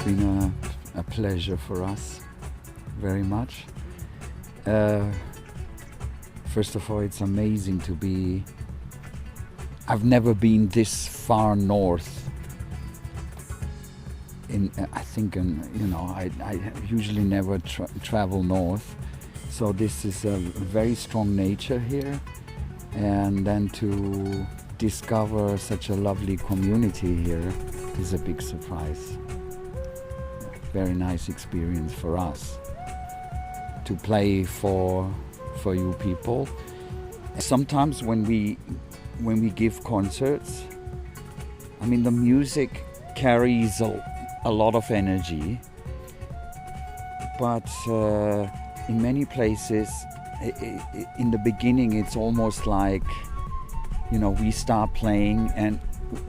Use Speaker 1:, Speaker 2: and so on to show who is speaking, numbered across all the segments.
Speaker 1: been a pleasure for us, very much. First of all, it's amazing to be... I've never been this far north. I usually never travel north. So this is a very strong nature here. And then to discover such a lovely community here is a big surprise. Very nice experience for us to play for you people. Sometimes when we give concerts, I mean, the music carries a lot of energy, but in many places, in the beginning, it's almost like, we start playing and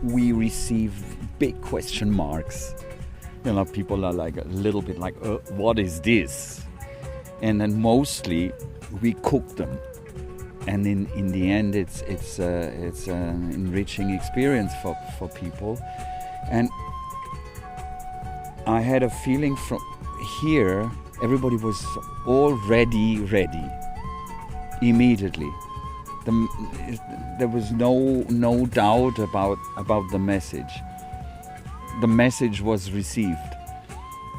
Speaker 1: we receive big question marks. People are like a little bit like, what is this? And then mostly we cook them. And in the end, it's an enriching experience for people. And I had a feeling from here, everybody was already ready immediately. There was no doubt about the message. The message was received.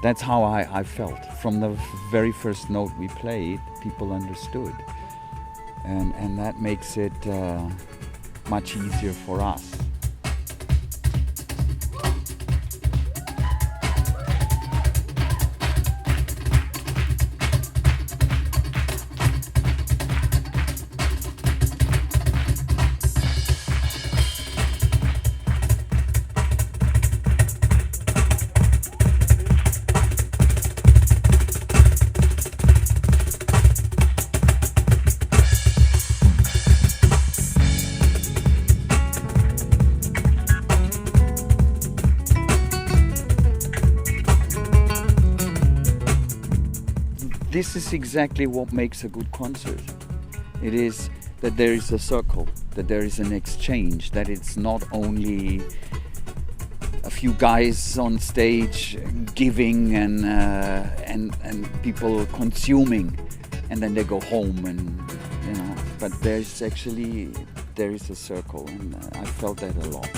Speaker 1: That's how I felt. From the very first note we played, people understood. And that makes it much easier for us. This is exactly what makes a good concert. It is that there is a circle, that there is an exchange, that it's not only a few guys on stage giving and people consuming, and then they go home but there is a circle, and I felt that a lot.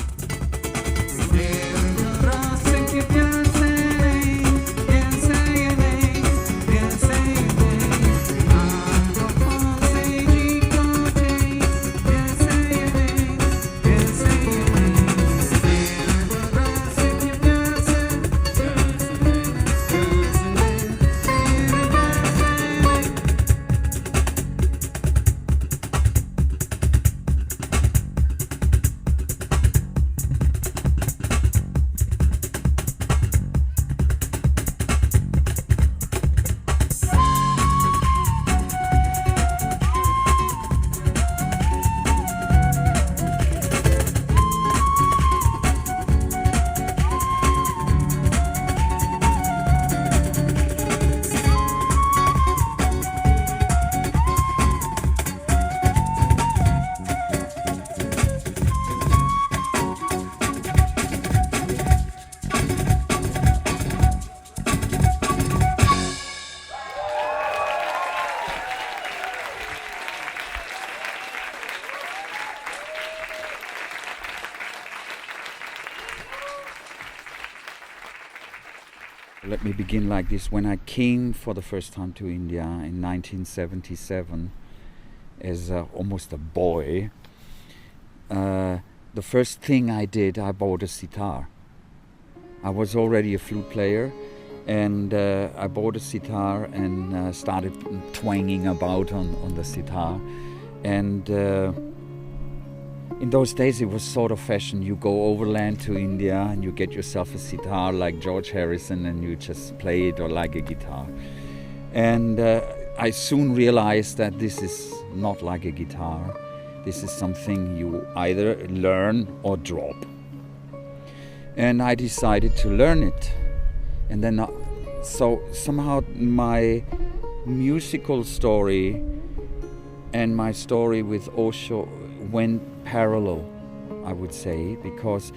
Speaker 1: Let me begin like this. When I came for the first time to India in 1977 as almost a boy, the first thing I did, I bought a sitar. I was already a flute player, and I bought a sitar and started twanging about on the sitar. And in those days, it was sort of fashion. You go overland to India and you get yourself a sitar like George Harrison, and you just play it or like a guitar. And I soon realized that this is not like a guitar. This is something you either learn or drop. And I decided to learn it. And then, so somehow my musical story and my story with Osho went parallel, I would say, because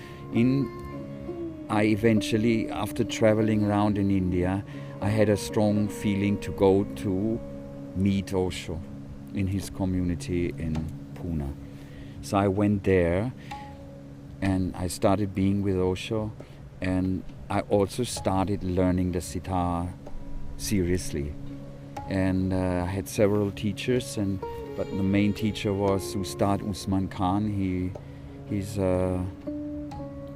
Speaker 1: I eventually, after traveling around in India, I had a strong feeling to go to meet Osho in his community in Pune. So I went there and I started being with Osho, and I also started learning the sitar seriously. And I had several teachers, but the main teacher was Ustad Usman Khan. He's a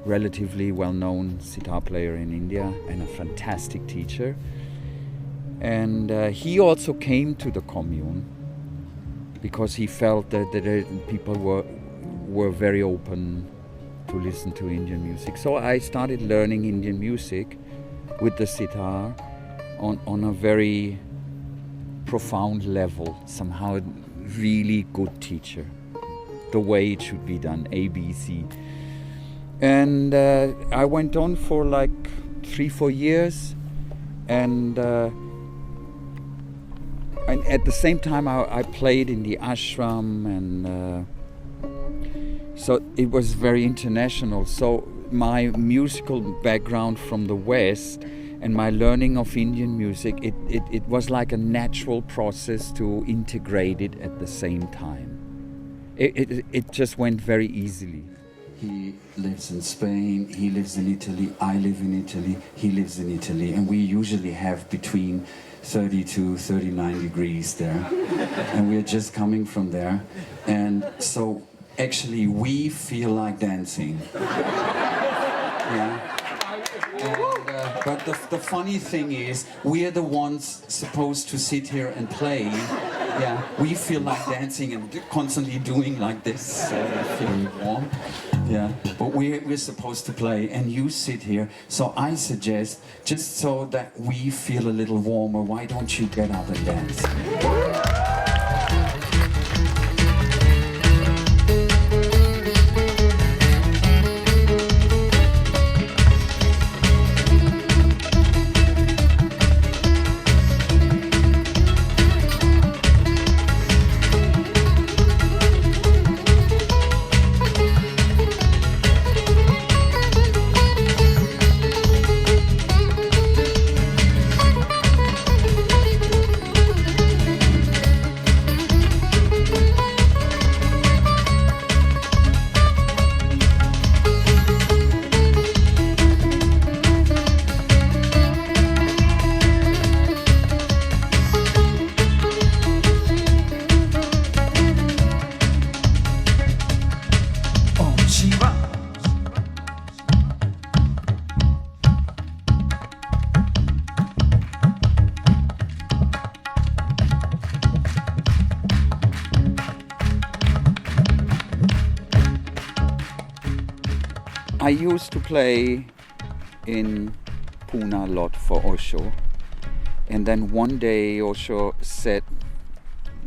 Speaker 1: relatively well-known sitar player in India and a fantastic teacher. And he also came to the commune because he felt that people were very open to listen to Indian music. So I started learning Indian music with the sitar on a very profound level, somehow a really good teacher, the way it should be done, A, B, C. And I went on for like 3-4 years, and at the same time I played in the ashram, and so it was very international. So my musical background from the West and my learning of Indian music, it was like a natural process to integrate it at the same time. It just went very easily. He lives in Spain, he lives in Italy, I live in Italy, he lives in Italy, and we usually have between 30 to 39 degrees there. And we're just coming from there. And so actually we feel like dancing. Yeah. But the funny thing is, we are the ones supposed to sit here and play. Yeah, we feel like dancing and constantly doing like this, feeling warm. Yeah, but we're supposed to play, and you sit here. So I suggest, just so that we feel a little warmer, why don't you get up and dance? I used to play in Pune a lot for Osho, and then one day Osho said,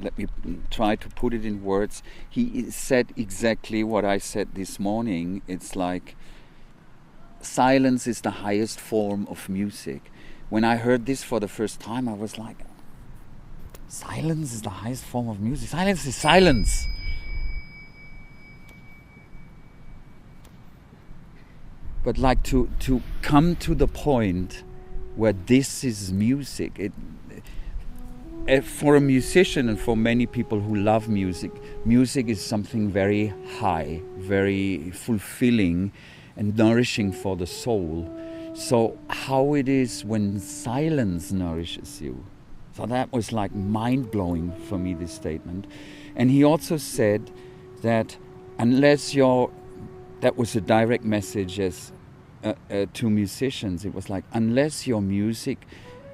Speaker 1: let me try to put it in words, he said exactly what I said this morning. It's like, silence is the highest form of music. When I heard this for the first time, I was like, silence is the highest form of music? Silence is silence. But like to come to the point where this is music, for a musician and for many people who love music, music is something very high, very fulfilling and nourishing for the soul. So how it is when silence nourishes you. So that was like mind-blowing for me, this statement. And he also said that unless that was a direct message as to musicians. It was like, unless your music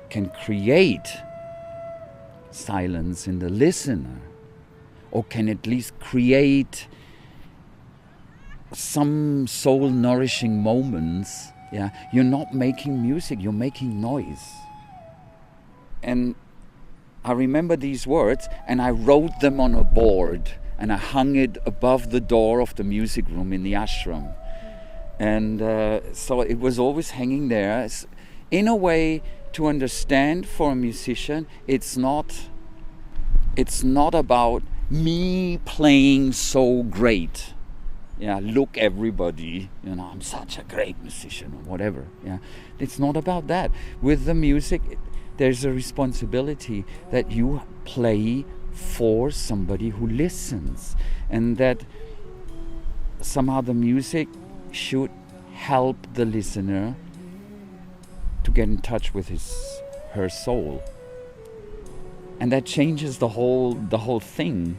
Speaker 1: can create silence in the listener, or can at least create some soul nourishing moments, yeah, you're not making music, you're making noise. And I remember these words, and I wrote them on a board, and I hung it above the door of the music room in the ashram. And so it was always hanging there. In a way, to understand for a musician, it's not about me playing so great. Yeah, look everybody, I'm such a great musician or whatever. Yeah, it's not about that. With the music, there's a responsibility that you play for somebody who listens, and that somehow the music should help the listener to get in touch with her soul, and that changes the whole thing.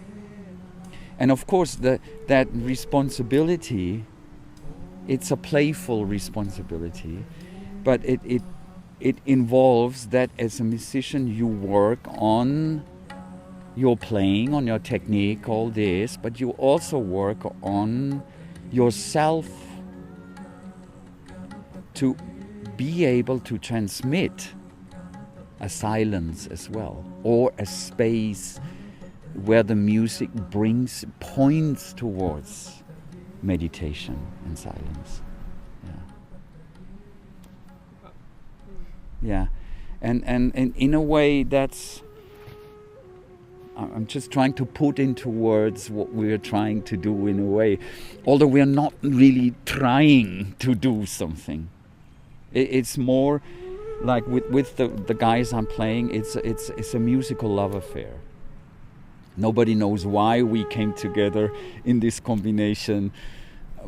Speaker 1: And of course, that responsibility, it's a playful responsibility, but it involves that as a musician you work on your playing, on your technique, all this, but you also work on yourself to be able to transmit a silence as well, or a space where the music points towards meditation and silence. Yeah. And in a way, that's, I'm just trying to put into words what we're trying to do in a way, although we're not really trying to do something. It's more like with the guys I'm playing, it's a musical love affair. Nobody knows why we came together in this combination,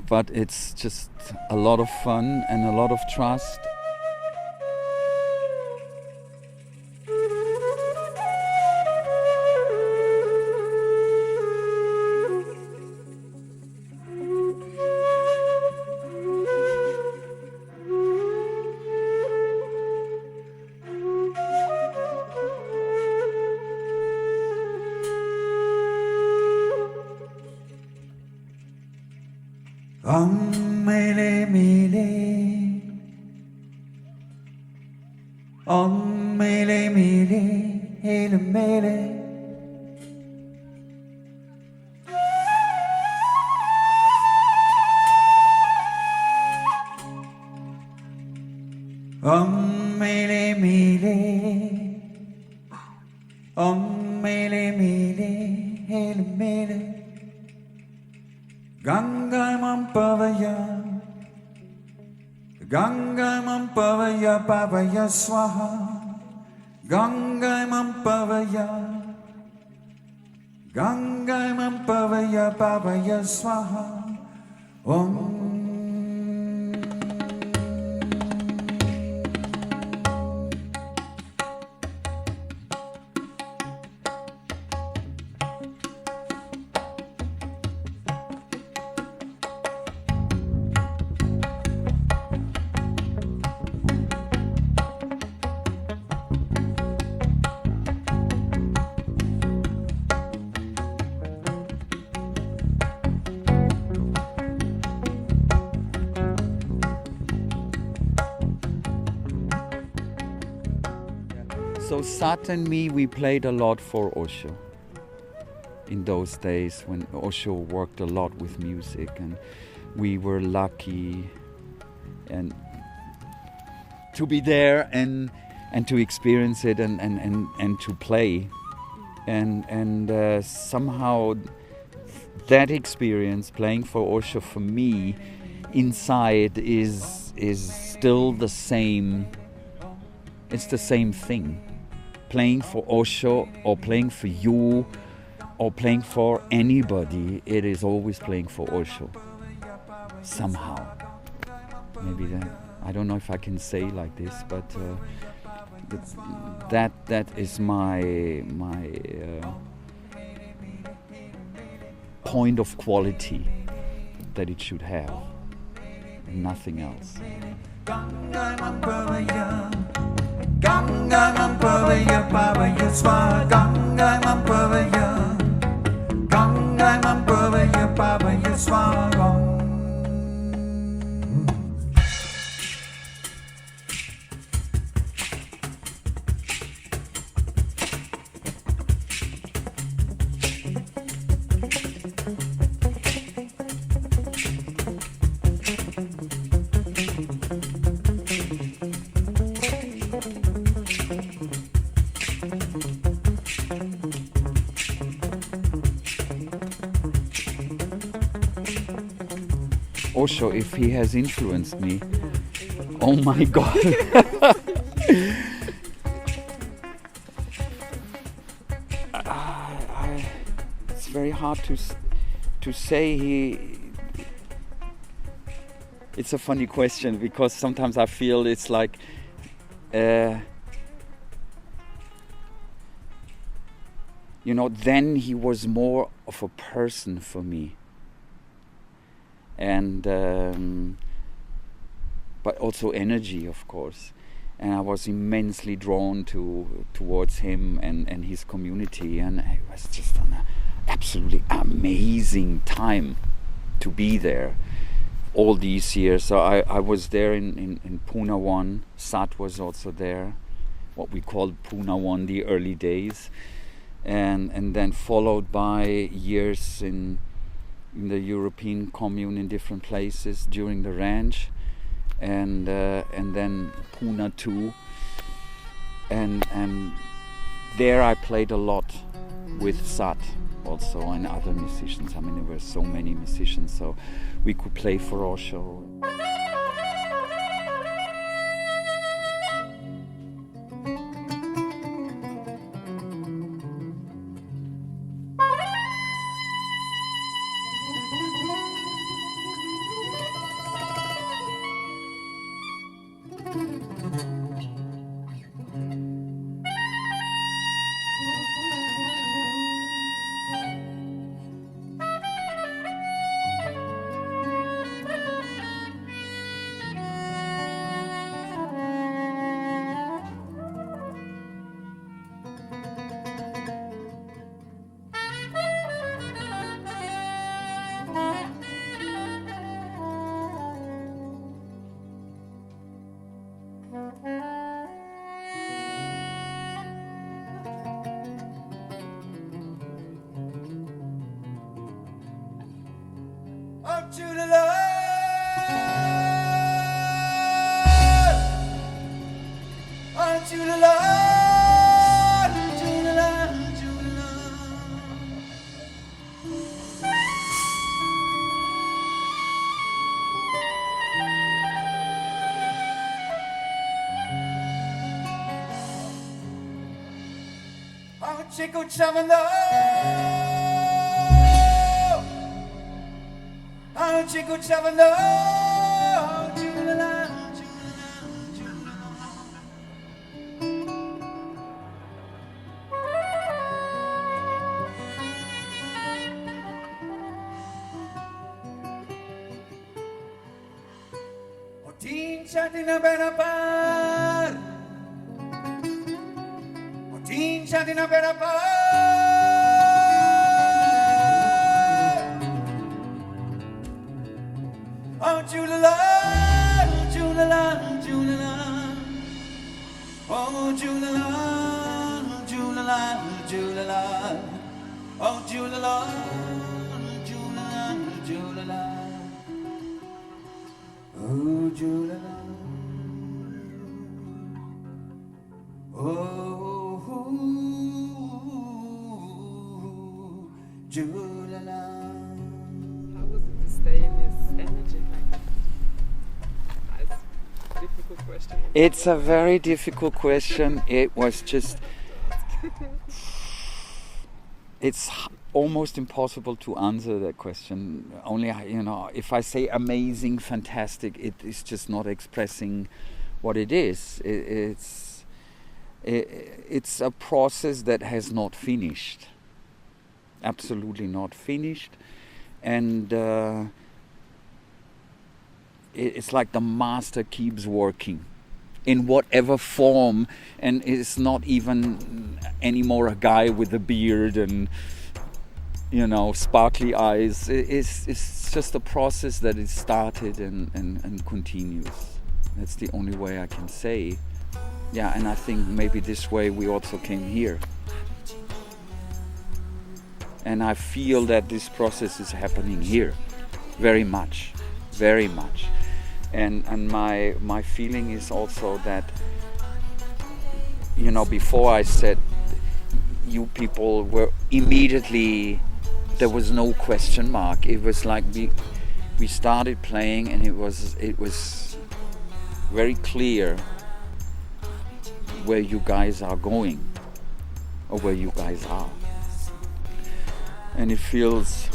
Speaker 1: but it's just a lot of fun and a lot of trust.
Speaker 2: Mele mele, mele mele, hele mele. Mele mele, mele mele, hele mele. Ganga Mampavaya, Ganga Mampavaya, Pavaya Swaha, Ganga Mampavaya, Ganga Mampavaya, Pavaya Swaha, Om.
Speaker 1: So Sat and me, we played a lot for Osho in those days when Osho worked a lot with music, and we were lucky and to be there and to experience it and to play. And somehow that experience playing for Osho for me inside is still the same. It's the same thing. Playing for Osho or playing for you or playing for anybody, it is always playing for Osho. Somehow. Maybe that, I don't know if I can say like this, but that is my point of quality that it should have, nothing else.
Speaker 2: Ganga Mampavaya, Pavaya Swaha, Ganga Mampavaya, Ganga Mampavaya, Pavaya Swaha.
Speaker 1: Osho, if he has influenced me, oh my God. It's very hard to say. It's a funny question, because sometimes I feel it's like then he was more of a person for me, and but also energy, of course. And I was immensely drawn towards him and his community, and it was just an absolutely amazing time to be there all these years. So I was there in Pune 1. Sat was also there, what we called Pune 1, the early days, and then followed by years in the European commune in different places during the ranch, and then Pune 2, and there I played a lot with Sat also, and other musicians. I mean, there were so many musicians, so we could play for Osho.
Speaker 2: To the Lord, unto the Lord, to the Lord, to the Lord. Oh, Chico Chavano. Oh, Chico Chavano, Julala, Julala, Julala. Otin chatina berapar, Otin chatina berapar. Oh, Julala, Julala, Julala. Oh, Julala, Julala, Julala. Oh, Julala, Julala, Julala. Oh, Julala. Oh, Julala.
Speaker 3: How was it to stay in this energy like that? That's a difficult question.
Speaker 1: It's a very difficult question. It was just... It's almost impossible to answer that question. Only, if I say amazing, fantastic, it is just not expressing what it is. It's a process that has not finished. Absolutely not finished. And it's like the master keeps working in whatever form, and it's not even anymore a guy with a beard and sparkly eyes. It's just a process that is started and continues. That's the only way I can say. Yeah, and I think maybe this way we also came here. And I feel that this process is happening here, very much. And my feeling is also that, before I said you people were immediately, there was no question mark. It was like we started playing, and it was very clear where you guys are going, or where you guys are, and it feels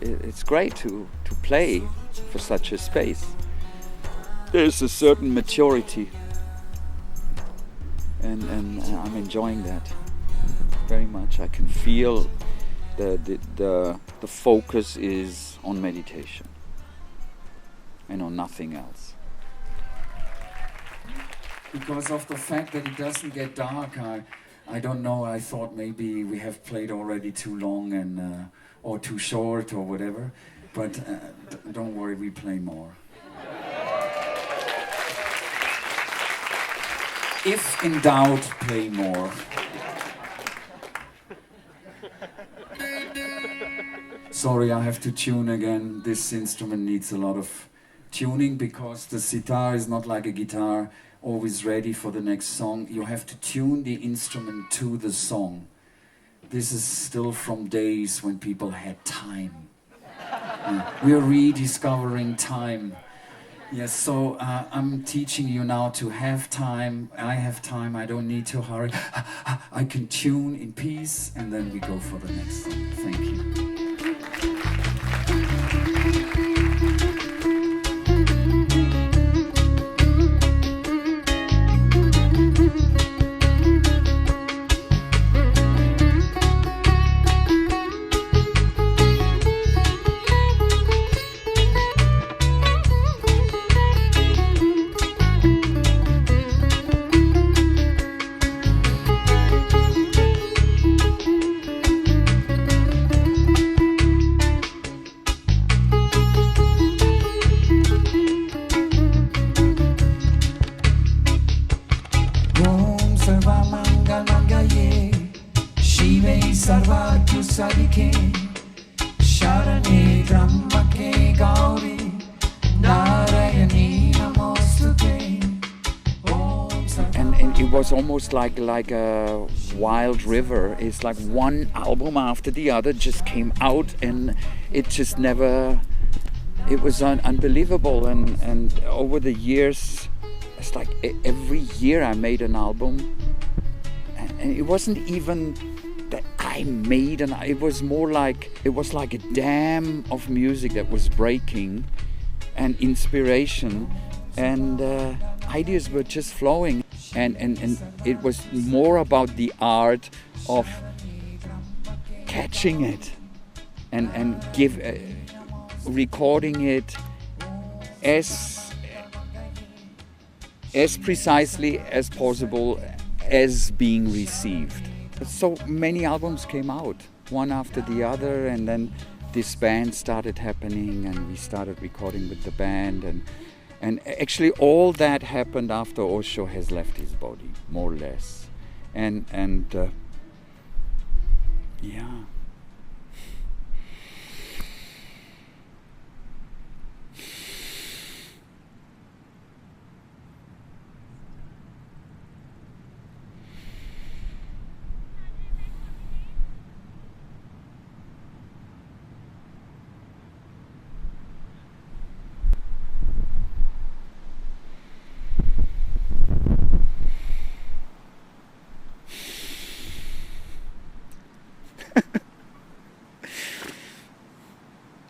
Speaker 1: it's great to play for such a space. There's a certain maturity, and I'm enjoying that very much. I can feel the focus is on meditation and on nothing else.
Speaker 2: Because of the fact that it doesn't get dark, I don't know, I thought maybe we have played already too long and or too short or whatever, but don't worry, we play more. If in doubt, play more. Sorry, I have to tune again. This instrument needs a lot of tuning because the sitar is not like a guitar, always ready for the next song. You have to tune the instrument to the song. This is still from days when people had time. We are rediscovering time. Yes, so I'm teaching you now to have time. I have time, I don't need to hurry. I can tune in peace, and then we go for the next song. Thank you.
Speaker 1: Almost like a wild river. It's like one album after the other just came out, and it just never, it was unbelievable. And over the years, it's like every year I made an album, and it wasn't even that I made it was more like, it was like a dam of music that was breaking, and inspiration, and ideas were just flowing. And it was more about the art of catching it and recording it as precisely as possible as being received. So many albums came out, one after the other, and then this band started happening, and we started recording with the band, and actually all that happened after Osho has left his body, more or less. And yeah.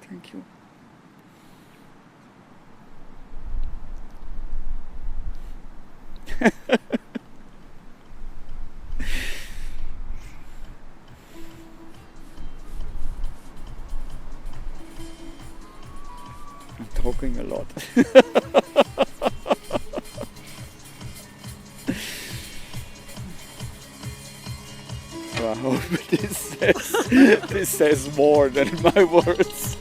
Speaker 1: Thank you. I'm talking a lot. So I hope this says more than my words.